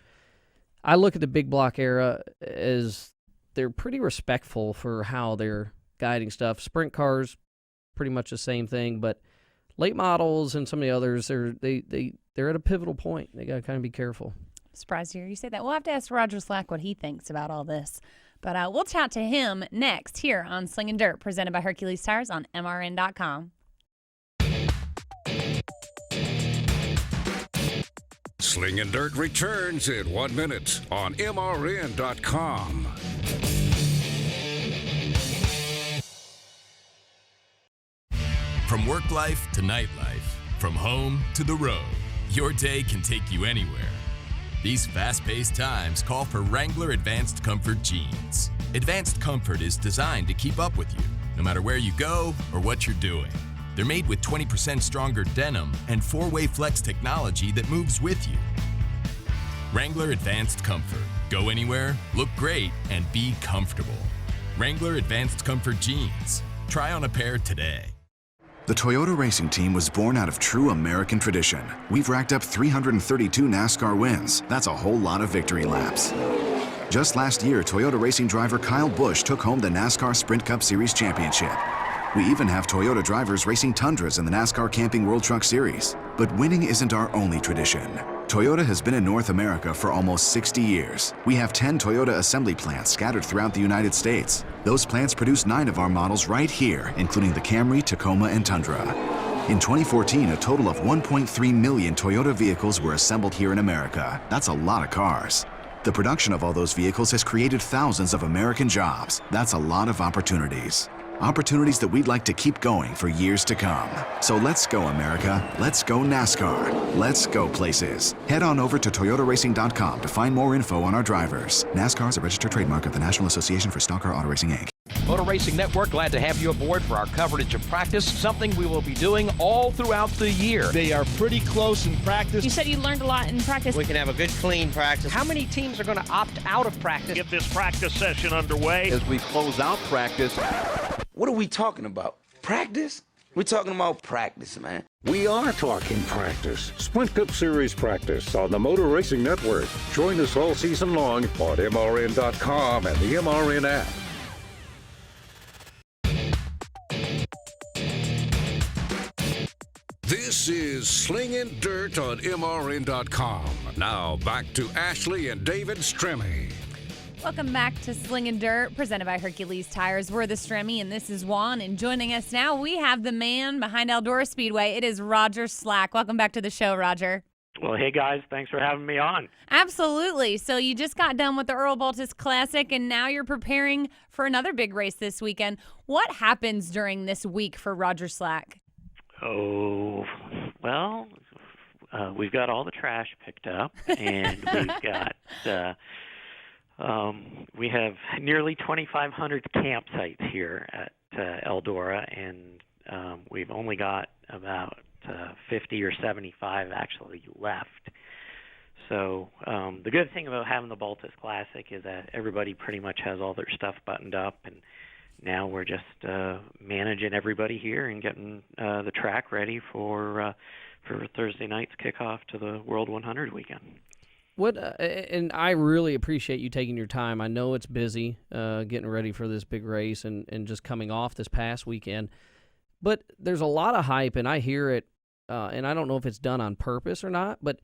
I look at the big block era as they're pretty respectful for how they're guiding stuff. Sprint cars, pretty much the same thing, but late models and some of the others, they're at a pivotal point. They got to kind of be careful. Surprised to hear you say that. We'll have to ask Roger Slach what he thinks about all this. But we'll chat to him next here on Slingin' Dirt, presented by Hercules Tires on MRN.com. Slingin' Dirt returns in 1 minute on MRN.com. From work life to nightlife, from home to the road, your day can take you anywhere. These fast-paced times call for Wrangler Advanced Comfort jeans. Advanced Comfort is designed to keep up with you, no matter where you go or what you're doing. They're made with 20% stronger denim and 4-way flex technology that moves with you. Wrangler Advanced Comfort. Go anywhere, look great, and be comfortable. Wrangler Advanced Comfort jeans. Try on a pair today. The Toyota racing team was born out of true American tradition. We've racked up 332 NASCAR wins. That's a whole lot of victory laps. Just last year, Toyota racing driver Kyle Busch took home the NASCAR Sprint Cup Series championship. We even have Toyota drivers racing Tundras in the NASCAR Camping World Truck Series. But winning isn't our only tradition. Toyota has been in North America for almost 60 years. We have 10 Toyota assembly plants scattered throughout the United States. Those plants produce 9 of our models right here, including the Camry, Tacoma, and Tundra. In 2014, a total of 1.3 million Toyota vehicles were assembled here in America. That's a lot of cars. The production of all those vehicles has created thousands of American jobs. That's a lot of opportunities. Opportunities that we'd like to keep going for years to come. So let's go, America. Let's go NASCAR. Let's go places. Head on over to toyotaracing.com to find more info on our drivers. NASCAR is a registered trademark of the National Association for Stock Car Auto Racing, Inc. Motor Racing Network, glad to have you aboard for our coverage of practice, something we will be doing all throughout the year. They are pretty close in practice. You said you learned a lot in practice. We can have a good, clean practice. How many teams are going to opt out of practice? Get this practice session underway. As we close out practice. What are we talking about? Practice? We're talking about practice, man. We are talking practice. Sprint Cup Series practice on the Motor Racing Network. Join us all season long on MRN.com and the MRN app. This is Slingin Dirt on MRN.com. Now back to Ashley and David Stremme. Welcome back to Slingin Dirt, presented by Hercules Tires. We're the Stremme, and this is Juan. And joining us now, we have the man behind Eldora Speedway. It is Roger Slach. Welcome back to the show, Roger. Well, hey, guys. Thanks for having me on. Absolutely. So you just got done with the Earl Baltus Classic, and now you're preparing for another big race this weekend. What happens during this week for Roger Slach? Oh, well, we've got all the trash picked up, and we've got we have nearly 2,500 campsites here at Eldora, and we've only got about 50 or 75 actually left. So the good thing about having the Baltus Classic is that everybody pretty much has all their stuff buttoned up, and now we're just managing everybody here and getting the track ready for Thursday night's kickoff to the World 100 weekend. What and I really appreciate you taking your time. I know it's busy getting ready for this big race and just coming off this past weekend. But there's a lot of hype, and I hear it, and I don't know if it's done on purpose or not, but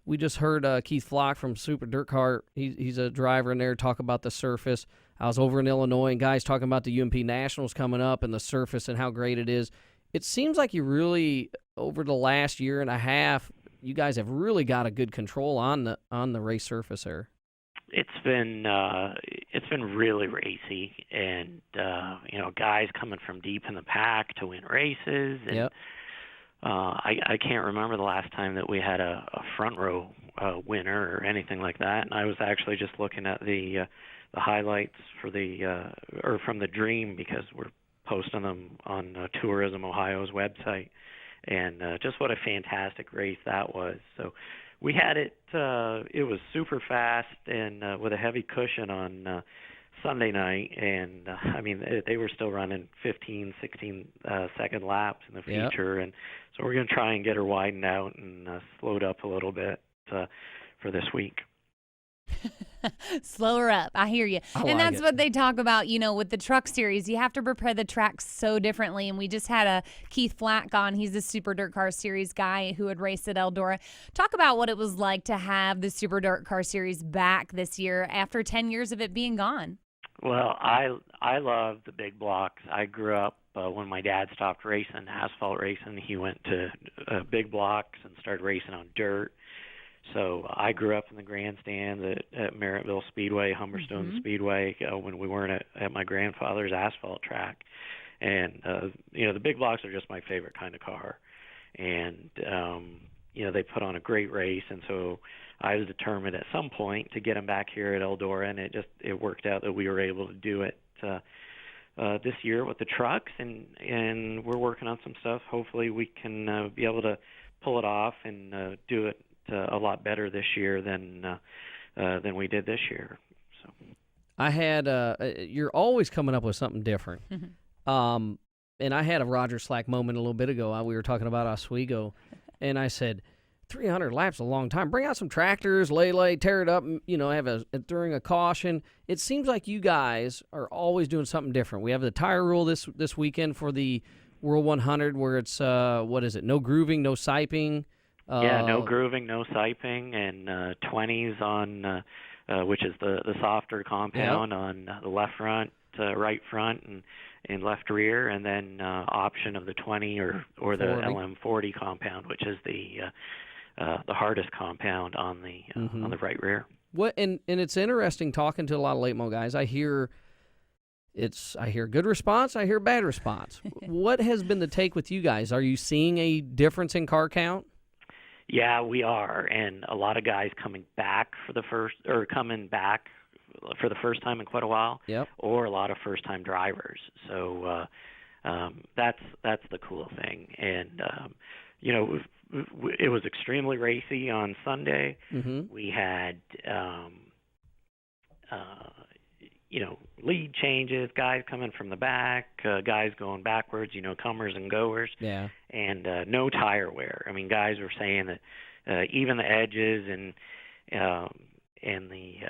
we just heard Keith Flack from Super Dirt Car. He's a driver in there, talk about the surface. I was over in Illinois, and guys talking about the UMP Nationals coming up and the surface and how great it is. It seems like you really, over the last year and a half, you guys have really got a good control on the race surface there. It's been really racy, and guys coming from deep in the pack to win races. And yep. I can't remember the last time that we had a front row winner or anything like that. And I was actually just looking at the highlights for or from the Dream, because we're posting them on Tourism Ohio's website. And just what a fantastic race that was. So we had it was super fast and with a heavy cushion on Sunday night. And, they were still running 15, 16-second laps in the feature. Yep. And so we're going to try and get her widened out and slowed up a little bit for this week. Slow her up. I hear you. And that's what they talk about, with the truck series. You have to prepare the tracks so differently. And we just had a Keith Flack on. He's the Super Dirt Car Series guy who had raced at Eldora. Talk about what it was like to have the Super Dirt Car Series back this year after 10 years of it being gone. Well, I love the big blocks. I grew up when my dad stopped racing, asphalt racing. He went to big blocks and started racing on dirt. So I grew up in the grandstand at Merrittville Speedway, Humberstone Speedway, when we weren't at my grandfather's asphalt track. And, the big blocks are just my favorite kind of car. And, they put on a great race. And so I was determined at some point to get them back here at Eldora. And it worked out that we were able to do it this year with the trucks. And we're working on some stuff. Hopefully we can be able to pull it off and do it a lot better this year than we did this year. So I had you're always coming up with something different. And I had a Roger Slach moment a little bit ago. We were talking about Oswego, and I said 300 laps is a long time. Bring out some tractors, lay, tear it up, have during a caution. It seems like you guys are always doing something different. We have the tire rule this weekend for the World 100 where it's no grooving, no siping. No grooving, no siping, and 20s on, which is the softer compound on the left front, right front, and left rear, and then option of the 20 or the LM40 compound, which is the hardest compound on the right rear. What and it's interesting talking to a lot of late model guys. I hear I hear good response, I hear bad response. What has been the take with you guys? Are you seeing a difference in car count? Yeah, we are, and a lot of guys coming back for the first time in quite a while. Yep. Or a lot of first-time drivers. So that's the cool thing. And it was extremely racy on Sunday. Mm-hmm. We had lead changes, guys coming from the back, guys going backwards, comers and goers. Yeah. And no tire wear. I mean, guys were saying that even the edges and the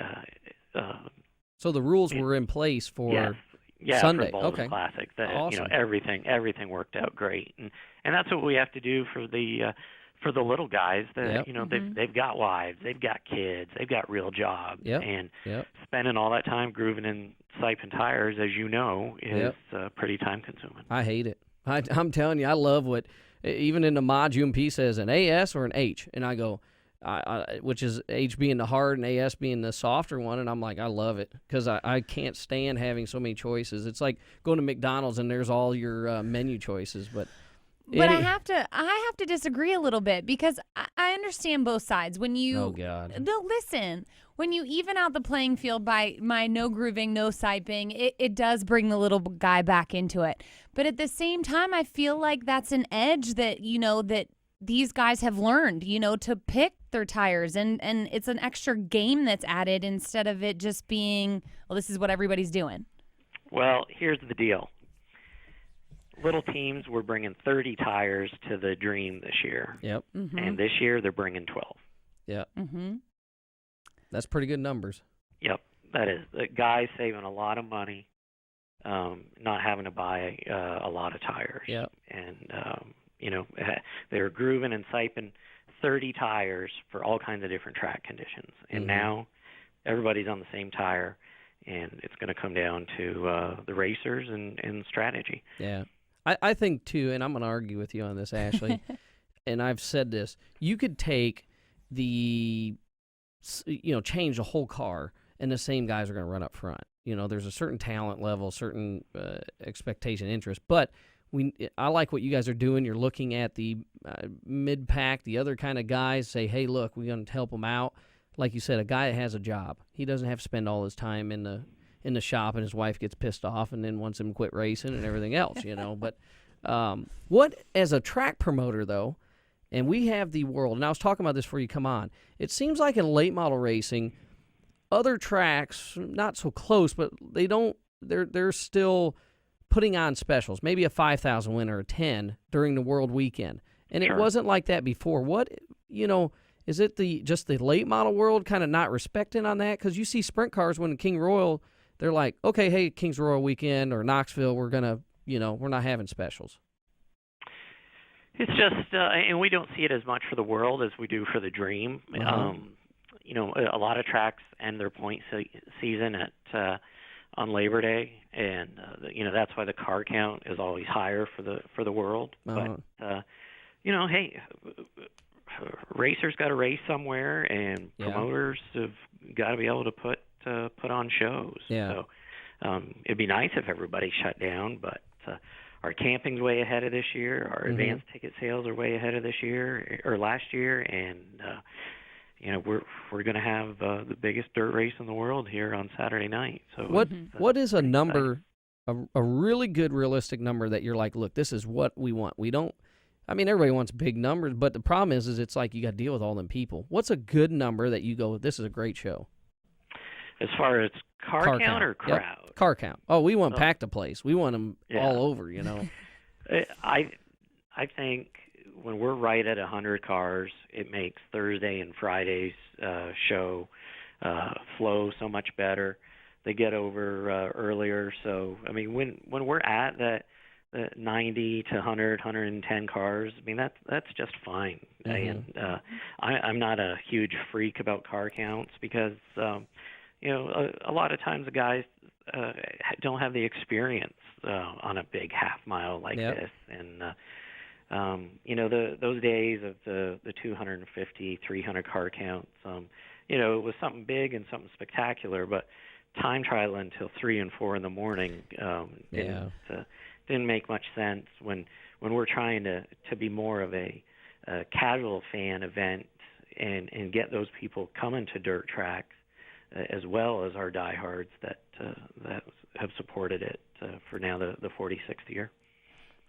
so the rules were in place for for Sunday. the Bowling Classic. Awesome. Everything worked out great, and that's what we have to do for the little guys that they've got wives, they've got kids, they've got real jobs, and spending all that time grooving in siping tires, as you know, is pretty time consuming. I hate it. I'm telling you, I love what even in the mod UMP says an AS or an H, and I go, which is H being the hard and AS being the softer one, and I'm like, I love it because I can't stand having so many choices. It's like going to McDonald's and there's all your menu choices, but I have to disagree a little bit because I understand both sides. When you listen, when you even out the playing field by my no grooving, no siping, it does bring the little guy back into it. But at the same time, I feel like that's an edge that that these guys have learned, to pick their tires, and it's an extra game that's added instead of it just being, well, this is what everybody's doing. Well, here's the deal. Little teams were bringing 30 tires to the Dream this year. Yep. Mm-hmm. And this year they're bringing 12. Yep. Mm-hmm. That's pretty good numbers. Yep, that is. The guys saving a lot of money, not having to buy a lot of tires. Yep. And, they were grooving and siping 30 tires for all kinds of different track conditions. And now everybody's on the same tire, and it's going to come down to the racers and strategy. Yeah. I think, too, and I'm going to argue with you on this, Ashley, and I've said this, you could take change the whole car, and the same guys are going to run up front. There's a certain talent level, certain expectation, interest, but I like what you guys are doing. You're looking at the mid-pack, the other kind of guys, say, hey, look, we're going to help them out. Like you said, a guy that has a job, he doesn't have to spend all his time in the shop, and his wife gets pissed off and then wants him to quit racing and everything else, But what, as a track promoter, though, and we have the world, and I was talking about this before you come on, it seems like in late model racing, other tracks, not so close, but they're still putting on specials, maybe a 5,000 win or a 10 during the World Weekend. And it wasn't like that before. What, is it just the late model world kind of not respecting on that? Because you see sprint cars when King Royal, they're like, okay, hey, King's Royal Weekend or Knoxville, we're going to, we're not having specials. It's just, and we don't see it as much for the World as we do for the Dream. A lot of tracks end their point season at on Labor Day, and that's why the car count is always higher for the World. But hey, racers got to race somewhere, and promoters have got to be able to put on shows. Yeah. So it'd be nice if everybody shut down, but our camping's way ahead of this year. Our advanced ticket sales are way ahead of this year or last year, and we're going to have the biggest dirt race in the world here on Saturday night. So what is a number, a really good realistic number that you're like, look, this is what we want. We don't. I mean, everybody wants big numbers, but the problem is it's like you got to deal with all them people. What's a good number that you go, this is a great show? As far as car count or crowd? Yep. Car count. Oh, we want pack the place. We want them all over, I think when we're right at 100 cars, it makes Thursday and Friday's show flow so much better. They get over earlier. So, I mean, when we're at that 90 to 100, 110 cars, I mean, that's just fine. And I'm not a huge freak about car counts because, a lot of times the guys don't have the experience on a big half mile like this. And, those days of the 250, 300 car counts, it was something big and something spectacular, but time trial until 3 and 4 in the morning didn't make much sense when we're trying to be more of a casual fan event and get those people coming to dirt tracks as well as our diehards that have supported it for now the 46th year.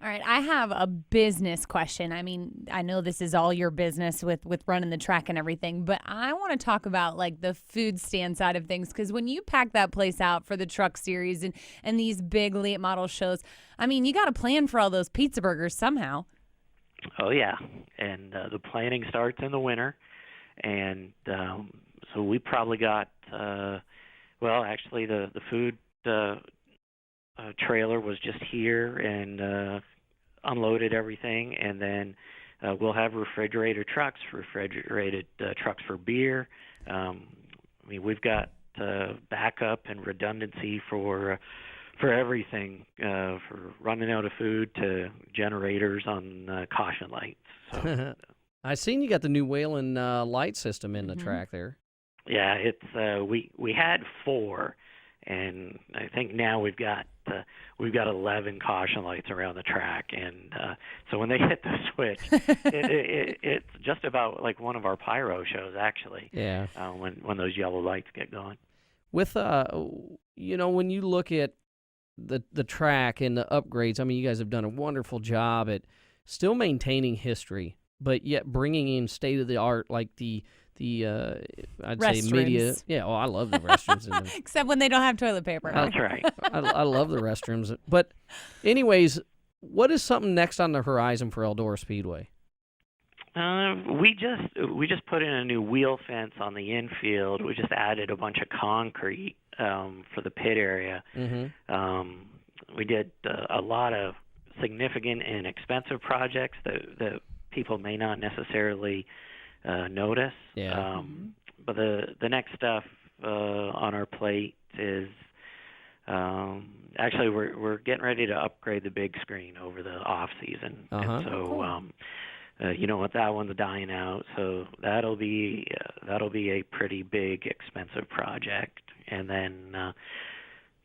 All right, I have a business question. I mean, I know this is all your business with running the track and everything, but I want to talk about like the food stand side of things, because when you pack that place out for the truck series and these big late model shows, I mean, you got to plan for all those pizza burgers somehow. Oh, yeah, and the planning starts in the winter, and so we probably got, actually the food trailer was just here and unloaded everything, and then we'll have refrigerated trucks for beer. I mean, we've got backup and redundancy for everything, for running out of food to generators on caution lights. So, I seen you got the new Whalen light system in the track there. Yeah, it's we had 4. And I think now we've got 11 caution lights around the track, and so when they hit the switch, it's just about like one of our pyro shows actually. Yeah. When those yellow lights get going. With when you look at the track and the upgrades, I mean, you guys have done a wonderful job at still maintaining history, but yet bringing in state of the art like the I'd restrooms. say media. Yeah, I love the restrooms. Except when they don't have toilet paper. That's right. I love the restrooms. But anyways, what is something next on the horizon for Eldora Speedway? We just put in a new wheel fence on the infield. We just added a bunch of concrete for the pit area. Mm-hmm. We did a lot of significant and expensive projects that people may not necessarily notice. Yeah. But the next stuff on our plate is actually we're getting ready to upgrade the big screen over the off season, and so with that one's dying out, so that'll be a pretty big expensive project. And then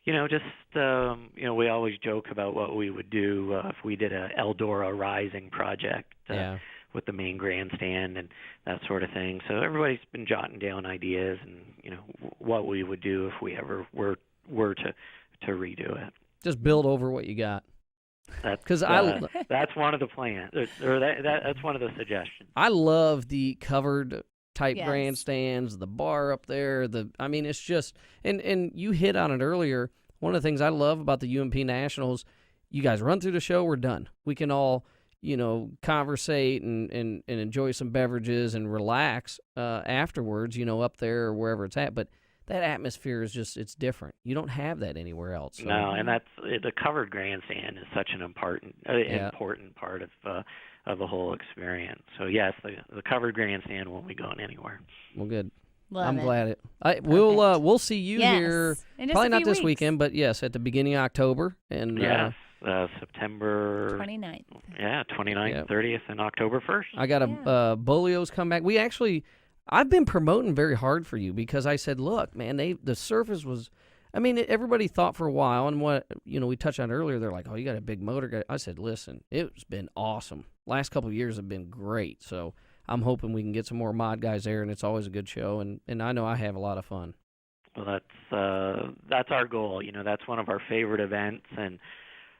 we always joke about what we would do if we did a Eldora Rising project. With the main grandstand and that sort of thing. So everybody's been jotting down ideas and, what we would do if we ever were to redo it. Just build over what you got. That's one of the plans, or that's one of the suggestions. I love the covered type grandstands, the bar up there. It's just, and you hit on it earlier. One of the things I love about the UMP Nationals, you guys run through the show, we're done. We can all conversate and enjoy some beverages and relax afterwards, up there or wherever it's at. But that atmosphere is just, it's different. You don't have that anywhere else. So. No, and that's the covered grandstand is such an important part of the whole experience. So yes, the covered grandstand won't be going anywhere. Well, good. I'm glad it. We'll see you here. Probably not this weeks. Weekend, but yes, at the beginning of October. And September 29th. Yeah, 29th, 30th, and October 1st. I got a Bolio's come back. I've been promoting very hard for you because I said, look, man, the surface was, everybody thought for a while, and what, we touched on earlier, they're like, oh, you got a big motor. I said, listen, it's been awesome. Last couple of years have been great. So I'm hoping we can get some more mod guys there, and it's always a good show, and I know I have a lot of fun. Well, that's our goal. That's one of our favorite events, and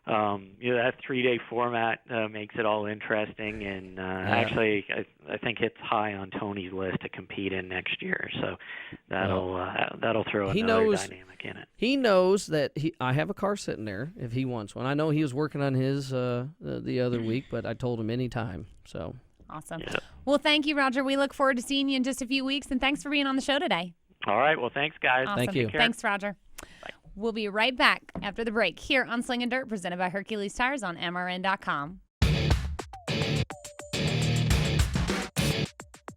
that 3-day format makes it all interesting, and actually, I think it's high on Tony's list to compete in next year. So that'll throw another dynamic in it. He knows that I have a car sitting there if he wants one. I know he was working on his the other week, but I told him anytime. So awesome. Yeah. Well, thank you, Roger. We look forward to seeing you in just a few weeks, and thanks for being on the show today. All right. Well, thanks, guys. Awesome. Thank you. Thanks, Roger. Bye. We'll be right back after the break here on Slingin Dirt, presented by Hercules Tires on MRN.com.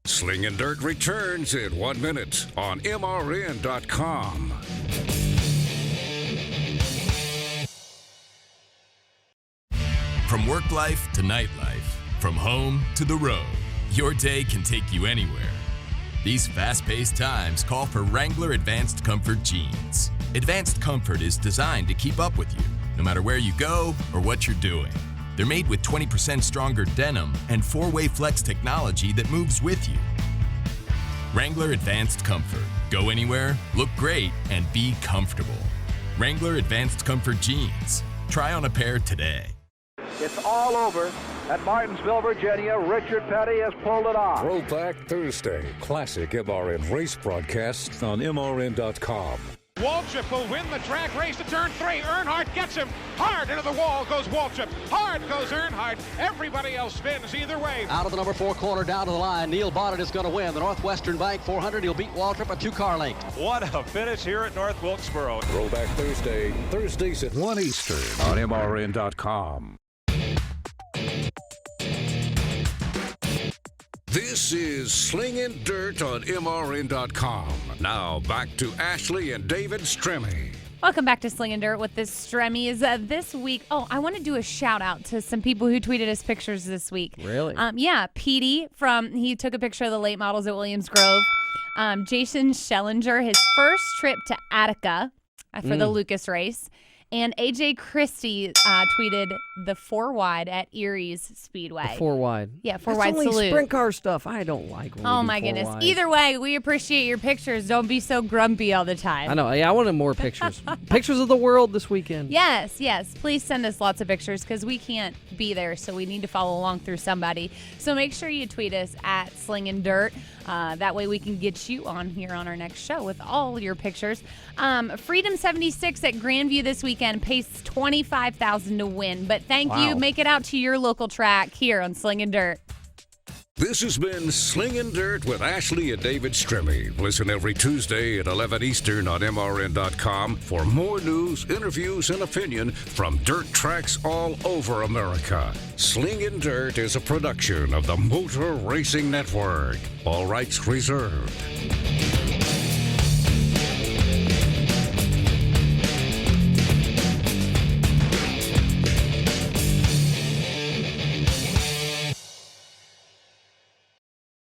Slingin Dirt returns in 1 minute on MRN.com. From work life to nightlife, from home to the road, your day can take you anywhere. These fast-paced times call for Wrangler Advanced Comfort Jeans. Advanced Comfort is designed to keep up with you, no matter where you go or what you're doing. They're made with 20% stronger denim and 4-way flex technology that moves with you. Wrangler Advanced Comfort. Go anywhere, look great, and be comfortable. Wrangler Advanced Comfort Jeans. Try on a pair today. It's all over at Martinsville, Virginia. Richard Petty has pulled it off. Throwback Thursday. Classic MRN race broadcasts on MRN.com. Waltrip will win the track race to turn 3. Earnhardt gets him. Hard into the wall goes Waltrip. Hard goes Earnhardt. Everybody else spins either way. Out of the number 4 corner down to the line. Neil Bonnet is going to win the Northwestern Bank 400. He'll beat Waltrip a 2-car length. What a finish here at North Wilkesboro. Throwback Thursday. Thursdays at 1 Eastern on MRN.com. This is Slingin Dirt on MRN.com. Now back to Ashley and David Stremme. Welcome back to Slingin Dirt with the Stremmes. This week, I want to do a shout out to some people who tweeted us pictures this week. Really? Yeah, Petey he took a picture of the late models at Williams Grove. Jason Schellinger, his first trip to Attica for the Lucas race. And AJ Christie tweeted the 4-wide at Erie's Speedway. The 4-wide. Yeah, 4-wide That's only salute. sprint car stuff. I don't like when we do my goodness. 4-wide. Either way, we appreciate your pictures. Don't be so grumpy all the time. I know. Yeah, I wanted more pictures. Pictures of the world this weekend. Yes. Please send us lots of pictures because we can't be there, so we need to follow along through somebody. So make sure you tweet us at Slingin Dirt. That way we can get you on here on our next show with all your pictures. Freedom 76 at Grandview this weekend pays $25,000 to win. But thank you. Make it out to your local track here on Slingin Dirt. This has been Slingin Dirt with Ashley and David Stremme. Listen every Tuesday at 11 Eastern on MRN.com for more news, interviews, and opinion from dirt tracks all over America. Slingin Dirt is a production of the Motor Racing Network. All rights reserved.